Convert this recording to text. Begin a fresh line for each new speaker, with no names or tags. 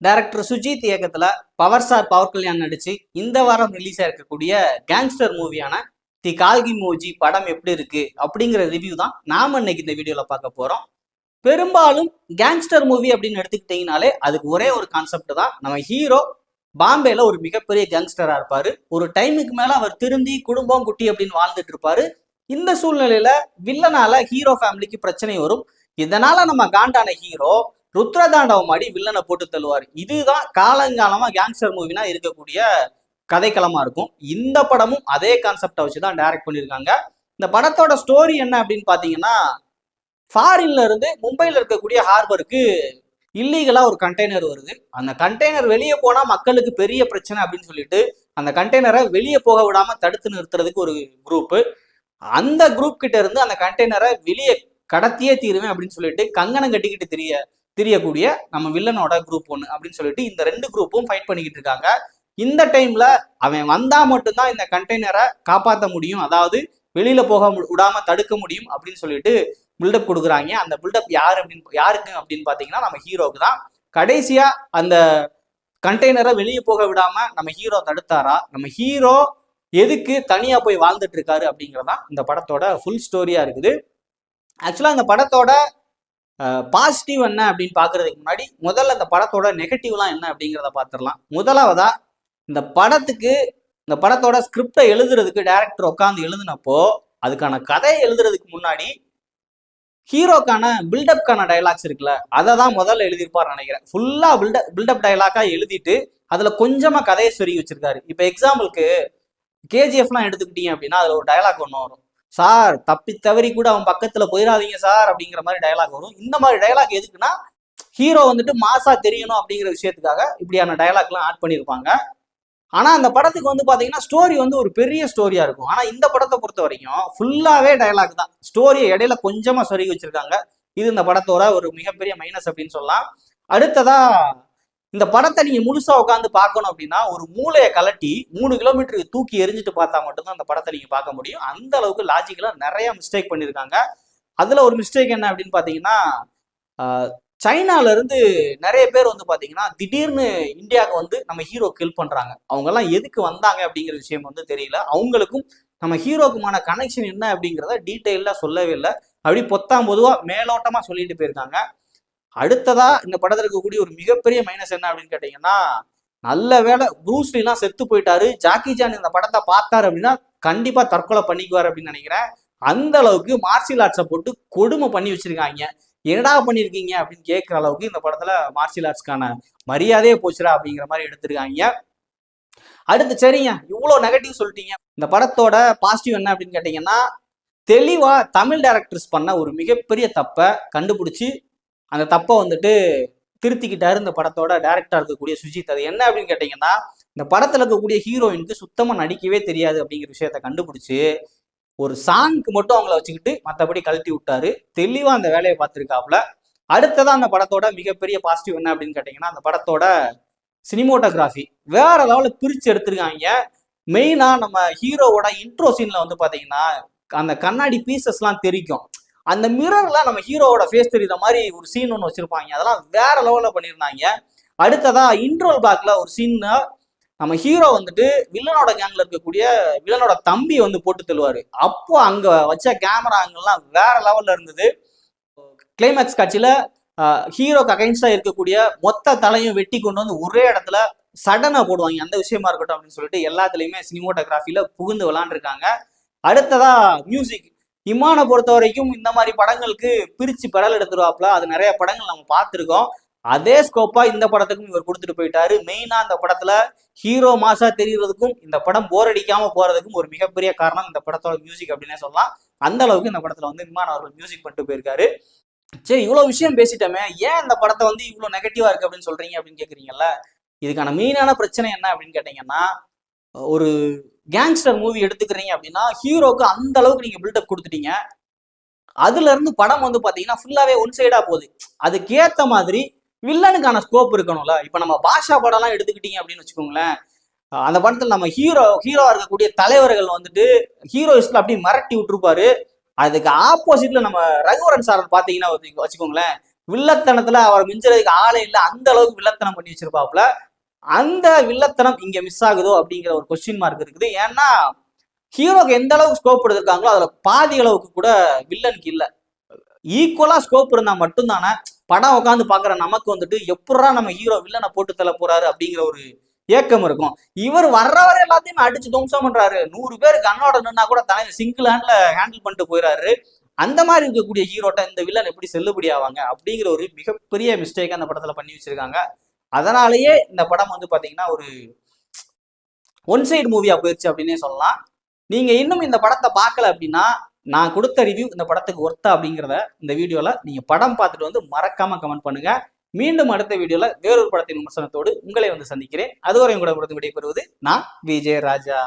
Director Sujith இயக்கத்துல power star power Kalyan நடிச்சு இந்த வாரம் ரிலீஸ் ஆயிருக்கக்கூடிய கேங்ஸ்டர் மூவியான தி கால்கி மோஜி படம் எப்படி இருக்கு அப்படிங்கிற ரிவ்யூ தான் நாம இன்னைக்கு இந்த வீடியோல பார்க்க போறோம். பெரும்பாலும் கேங்ஸ்டர் மூவி அப்படின்னு எடுத்துக்கிட்டீங்கனாலே அதுக்கு ஒரே ஒரு கான்செப்ட் தான். நம்ம ஹீரோ பாம்பேல ஒரு மிகப்பெரிய கேங்ஸ்டரா இருப்பாரு. ஒரு டைமுக்கு மேல அவர் திருந்தி குடும்பம் குட்டி அப்படின்னு வாழ்ந்துட்டு இருப்பாரு. இந்த சூழ்நிலையில வில்லனால ஹீரோ ஃபேமிலிக்கு பிரச்சனை வரும். இதனால நம்ம காண்டான ஹீரோ ருத்ரதாண்டவம் ஆடி வில்லனை போட்டு தள்ளுவார். இதுதான் காலங்காலமா கேங்ஸ்டர் மூவினா இருக்கக்கூடிய கதைக்களமா இருக்கும். இந்த படமும் அதே கான்செப்டை வச்சுதான் டைரக்ட் பண்ணியிருக்காங்க. இந்த படத்தோட ஸ்டோரி என்ன அப்படின்னு பாத்தீங்கன்னா, ஃபாரின்ல இருந்து மும்பையில் இருக்கக்கூடிய ஹார்பருக்கு இல்லீகலா ஒரு கண்டெய்னர் வருது. அந்த கண்டெய்னர் வெளியே போனா மக்களுக்கு பெரிய பிரச்சனை அப்படின்னு சொல்லிட்டு அந்த கண்டெய்னரை வெளியே போக விடாம தடுத்து நிறுத்துறதுக்கு ஒரு குரூப், அந்த குரூப் கிட்ட இருந்து அந்த கண்டெய்னரை வெளியே கடத்தியே தீருவேன் அப்படின்னு சொல்லிட்டு கங்கணம் கட்டிக்கிட்டு தெரியக்கூடிய நம்ம வில்லனோட குரூப் ஒன்று அப்படின்னு சொல்லிட்டு இந்த ரெண்டு குரூப்பும் ஃபைட் பண்ணிக்கிட்டு இருக்காங்க. இந்த டைம்ல அவன் வந்தா மட்டும்தான் இந்த கண்டெய்னரை காப்பாற்ற முடியும், அதாவது வெளியில போக விடாம தடுக்க முடியும் அப்படின்னு சொல்லிட்டு பில்டப் கொடுக்குறாங்க. அந்த பில்டப் யாருக்கு அப்படின்னு பாத்தீங்கன்னா நம்ம ஹீரோக்கு தான். கடைசியா அந்த கண்டெய்னரை வெளியே போக விடாம நம்ம ஹீரோ தடுத்தாரா, நம்ம ஹீரோ எதுக்கு தனியா போய் வாழ்ந்துட்டு இருக்காரு அப்படிங்கிறதான் இந்த படத்தோட ஃபுல் ஸ்டோரியா இருக்குது. ஆக்சுவலா இந்த படத்தோட பாசிட்டிவ் என்ன அப்படின்னு பாக்குறதுக்கு முன்னாடி முதல்ல இந்த படத்தோட நெகட்டிவ்லாம் என்ன அப்படிங்கிறத பார்த்துடலாம். முதலாவதா இந்த படத்தோட ஸ்கிரிப்டை எழுதுறதுக்கு டைரக்டர் உட்காந்து எழுதுனப்போ அதுக்கான கதையை எழுதுறதுக்கு முன்னாடி ஹீரோக்கான பில்டப்கான டைலாக்ஸ் இருக்குல்ல, அதை தான் முதல்ல எழுதியிருப்பார்னு நினைக்கிறேன். ஃபுல்லா பில்டப் டைலாக்கா எழுதிட்டு அதுல கொஞ்சமா கதையை சொருகி வச்சிருக்காரு. இப்ப எக்ஸாம்பிளுக்கு கேஜிஎஃப்லாம் எடுத்துக்கிட்டீங்க அப்படின்னா அதுல ஒரு டைலாக் ஒன்று வரும், சார் தப்பி தவறி கூட அவன் பக்கத்துல போயிடாதீங்க சார் அப்படிங்கிற மாதிரி டைலாக் வரும். இந்த மாதிரி டைலாக் எதுக்குன்னா ஹீரோ வந்துட்டு மாசா தெரியணும் அப்படிங்கிற விஷயத்துக்காக இப்படியான டைலாக்லாம் ஆட் பண்ணியிருப்பாங்க. ஆனா அந்த படத்துக்கு வந்து பாத்தீங்கன்னா ஸ்டோரி வந்து ஒரு பெரிய ஸ்டோரியா இருக்கும். ஆனா இந்த படத்தை பொறுத்த வரைக்கும் ஃபுல்லாவே டைலாக் தான். ஸ்டோரியை இடையில கொஞ்சமா சொருகி வச்சிருக்காங்க. இது இந்த படத்தோட ஒரு மிகப்பெரிய மைனஸ் அப்படின்னு சொல்லலாம். அடுத்ததா இந்த படத்தை நீங்க முழுசா உட்காந்து பார்க்கணும் அப்படின்னா ஒரு மூளையை கலட்டி 3 கிலோமீட்டருக்கு தூக்கி எரிஞ்சிட்டு பார்த்தா மட்டும்தான் அந்த படத்தை நீங்க பார்க்க முடியும். அந்த அளவுக்கு லாஜிக்கலா நிறைய மிஸ்டேக் பண்ணியிருக்காங்க. அதுல ஒரு மிஸ்டேக் என்ன அப்படின்னு பாத்தீங்கன்னா, சைனால இருந்து நிறைய பேர் வந்து பாத்தீங்கன்னா திடீர்னு இந்தியாவுக்கு வந்து நம்ம ஹீரோ கில் பண்றாங்க. அவங்க எல்லாம் எதுக்கு வந்தாங்க அப்படிங்கிற விஷயம் வந்து தெரியல. அவங்களுக்கும் நம்ம ஹீரோக்குமான கனெக்ஷன் என்ன அப்படிங்கிறத டீட்டெயிலா சொல்லவே இல்லை. அப்படி பொத்தாம் பொதுவா மேலோட்டமா சொல்லிட்டு போயிருக்காங்க. அடுத்ததா இந்த படத்துல இருக்கக்கூடிய ஒரு மிகப்பெரிய மைனஸ் என்ன அப்படின்னு கேட்டீங்கன்னா, நல்ல வேலை ப்ரூஸ்லிலாம் செத்து போயிட்டாரு. ஜாக்கி சான் இந்த படத்தை பார்த்தாரு அப்படின்னா கண்டிப்பா தற்கொலை பண்ணிக்குவார் அப்படின்னு நினைக்கிறேன். அந்த அளவுக்கு மார்ஷியல் ஆர்ட்ஸை போட்டு கொடுமை பண்ணி வச்சிருக்காங்க. என்னடா பண்ணிருக்கீங்க அப்படின்னு கேட்கிற அளவுக்கு இந்த படத்துல மார்ஷியல் ஆர்ட்ஸ்க்கான மரியாதையே போச்சுடா அப்படிங்கிற மாதிரி எடுத்திருக்காங்க. அடுத்து சரிங்க, இவ்வளவு நெகட்டிவ் சொல்லிட்டீங்க, இந்த படத்தோட பாசிட்டிவ் என்ன அப்படின்னு கேட்டீங்கன்னா, தெளிவா தமிழ் டைரக்டர்ஸ் பண்ண ஒரு மிகப்பெரிய தப்பை கண்டுபிடிச்சு அந்த தப்பை வந்துட்டு திருத்திக்கிட்டாரு இந்த படத்தோட டைரக்டா இருக்கக்கூடிய சுஜித். அது என்ன அப்படின்னு கேட்டீங்கன்னா, இந்த படத்துல இருக்கக்கூடிய ஹீரோயினுக்கு சுத்தமா நடிக்கவே தெரியாது அப்படிங்கிற விஷயத்த கண்டுபிடிச்சு ஒரு சாங்க்கு மட்டும் அவங்கள வச்சுக்கிட்டு மற்றபடி கழட்டி விட்டாரு. தெளிவா அந்த வேலையை பார்த்துருக்காப்புல. அடுத்ததான் அந்த படத்தோட மிகப்பெரிய பாசிட்டிவ் என்ன அப்படின்னு கேட்டீங்கன்னா, அந்த படத்தோட சினிமோட்டோகிராஃபி வேற லெவலில் பிரிச்சு எடுத்திருக்காங்க. மெயினா நம்ம ஹீரோவோட இன்ட்ரோ சீன்ல வந்து பாத்தீங்கன்னா அந்த கண்ணாடி பீசஸ்லாம் தெரிக்கும். அந்த மிரர்ல நம்ம ஹீரோவோட ஃபேஸ் தெரியுற மாதிரி ஒரு சீன் ஒன்று வச்சிருப்பாங்க. அதெல்லாம் வேற லெவல்ல பண்ணியிருந்தாங்க. அடுத்ததா இன்ட்ரோல் பேக்ல ஒரு சீன், நம்ம ஹீரோ வந்துட்டு வில்லனோட கேங்ல இருக்கக்கூடிய வில்லனோட தம்பி வந்து போட்டு தள்ளுவாரு. அப்போ அங்க வச்ச கேமரா அங்கெல்லாம் வேற லெவல்ல இருந்தது. கிளைமேக்ஸ் காட்சியில ஹீரோக்கு அகைன்ஸ்டா இருக்கக்கூடிய மொத்த தலையும் வெட்டி கொண்டு வந்து ஒரே இடத்துல சடனா போடுவாங்க. அந்த விஷயமா இருக்கட்டும் அப்படின்னு சொல்லிட்டு எல்லாத்துலயுமே சினிமோட்டோகிராஃபில புகுந்து விளாண்டுருக்காங்க. அடுத்ததா மியூசிக், இம்மானை பொறுத்த வரைக்கும் இந்த மாதிரி படங்களுக்கு பிரிச்சு பெடல் எடுத்துருவாப்ல. அது நிறைய படங்கள் நம்ம பார்த்துருக்கோம். அதே ஸ்கோப்பா இந்த படத்துக்கும் இவர் கொடுத்துட்டு போயிட்டாரு. மெயினா இந்த படத்துல ஹீரோ மாசா தெரியறதுக்கும் இந்த படம் போர் அடிக்காம போறதுக்கும் ஒரு மிகப்பெரிய காரணம் இந்த படத்தோட மியூசிக் அப்படின்னே சொல்லலாம். அந்த அளவுக்கு இந்த படத்துல வந்து இம்மான் அவர்கள் மியூசிக் பண்ணிட்டு போயிருக்காரு. சரி, இவ்வளவு விஷயம் பேசிட்டோமே, ஏன் இந்த படத்தை வந்து இவ்வளவு நெகட்டிவா இருக்கு அப்படின்னு சொல்றீங்க அப்படின்னு கேக்குறீங்கல்ல. இதுக்கான மெயினான பிரச்சனை என்ன அப்படின்னு கேட்டீங்கன்னா, ஒரு கேங்ஸ்டர் மூவி எடுத்துக்கிறீங்க அப்படின்னா ஹீரோக்கு அந்த அளவுக்கு நீங்க பில்டப் கொடுத்துட்டீங்க. அதுல இருந்து படம் வந்து பாத்தீங்கன்னா ஃபுல்லாவே ஒன் சைடா போகுது. அதுக்கேத்த மாதிரி வில்லனுக்கான ஸ்கோப் இருக்கணும்ல. இப்ப நம்ம பாஷா படம் எல்லாம் எடுத்துக்கிட்டீங்க அப்படின்னு வச்சுக்கோங்களேன், அந்த படத்துல நம்ம ஹீரோவா இருக்கக்கூடிய தலைவர்கள் வந்துட்டு ஹீரோயிஸ்ல அப்படி மிரட்டி விட்டுருப்பாரு. அதுக்கு ஆப்போசிட்ல நம்ம ரகுவரன் சார் பாத்தீங்கன்னா வச்சுக்கோங்களேன், வில்லத்தனத்துல அவர் மிஞ்சறதுக்கு ஆளே இல்லை, அந்த அளவுக்கு வில்லத்தனம் பண்ணி வச்சிருப்பாப்புல. அந்த வில்லத்தனம் இங்க மிஸ் ஆகுதோ அப்படிங்கிற ஒரு கொஸ்டின் மார்க் இருக்குது. ஏன்னா ஹீரோக்கு எந்த அளவுக்கு ஸ்கோப் எடுத்திருக்காங்களோ அதுல பாதி அளவுக்கு கூட வில்லனுக்கு இல்ல. ஈக்குவலா ஸ்கோப் இருந்தா மட்டும்தானே படம் உட்காந்து பாக்குற நமக்கு வந்துட்டு எப்படா நம்ம ஹீரோ வில்லனை போட்டு தள்ள போறாரு அப்படிங்கிற ஒரு ஏக்கம் இருக்கும். இவர் வர்றவரை எல்லாத்தையும் அடிச்சு துவம்சம் பண்றாரு. 100 பேர் கண்ணோட நின்னா கூட தலைவர் சிங்கிள் ஹேண்ட்ல ஹேண்டில் பண்ணிட்டு போயிடாரு. அந்த மாதிரி இருக்கக்கூடிய ஹீரோட்ட இந்த வில்லன் எப்படி செல்லுபடி ஆவாங்க அப்படிங்கிற ஒரு மிகப்பெரிய மிஸ்டேக் அந்த படத்துல பண்ணி வச்சிருக்காங்க. அதனாலேயே இந்த படம் வந்து பாத்தீங்கன்னா ஒரு ஒன் சைடு மூவியா போயிடுச்சு அப்படின்னே சொல்லலாம். நீங்க இன்னும் இந்த படத்தை பார்க்கல அப்படின்னா நான் கொடுத்த ரிவ்யூ இந்த படத்துக்கு ஒர்த்தா அப்படிங்கிறத இந்த வீடியோல நீங்க படம் பார்த்துட்டு வந்து மறக்காம கமெண்ட் பண்ணுங்க. மீண்டும் அடுத்த வீடியோல வேறொரு படத்தின் விமர்சனத்தோடு உங்களை வந்து சந்திக்கிறேன். அதுவரை உங்களிடம் விடைபெறுவது நான் விஜய் ராஜா.